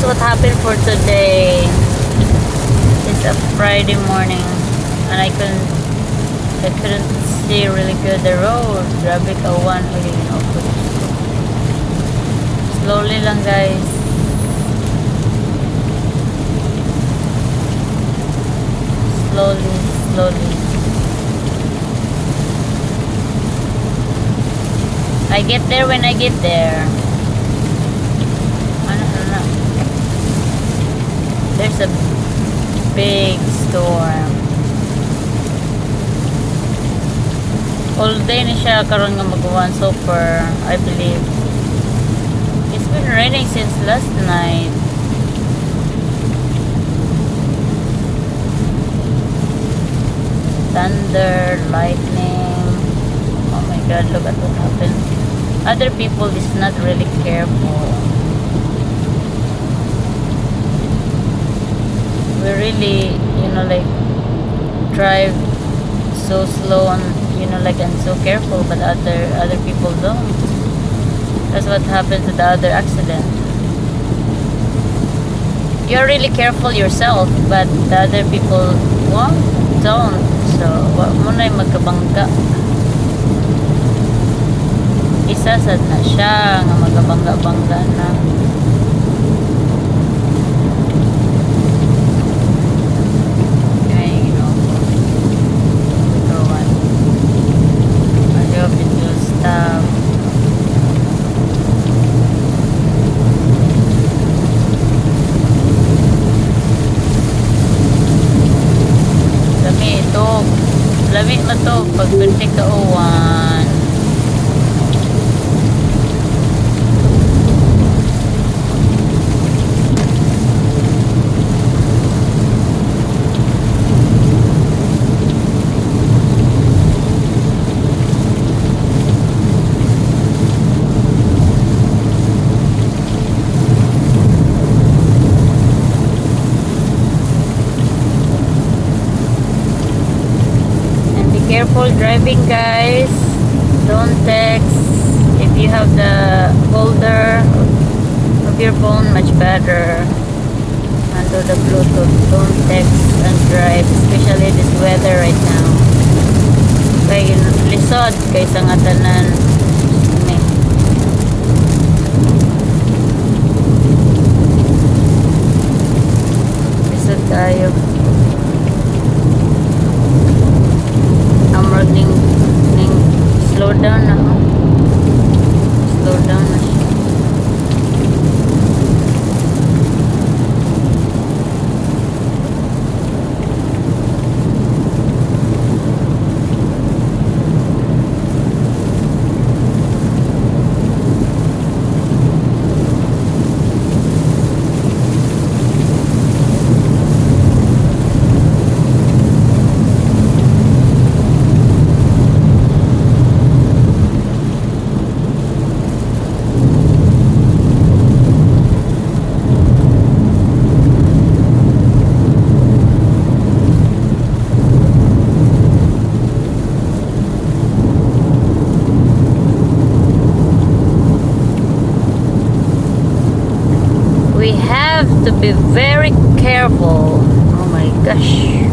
what happened for today. It's a Friday morning and I couldn't see really good the road. Grabe kawan. Slowly lang guys. Slowly. I get there when I get there. Ano. There's a big storm. All day na siya karon nga magawan super, I believe. It's been raining since last night. Thunder, lightning. Oh my god, look at what happened. Other people is not really careful. We really, like drive so slow and and so careful, but other people don't. That's what happened to the other accident. You're really careful yourself, but the other people don't. So, wag mo na yung magkabangga. Isasad na siya nga magkabangga-bangga na. Lamig na to pag bintik ka uwan. Careful driving guys. Don't text. If you have the holder of your phone, much better. Under the Bluetooth. Don't text and drive, especially this weather right now. Kaya lisod kaysa nga tanan. Lisod tayo. Slow down na. Slow down na siya. We have to be very careful. Oh my gosh.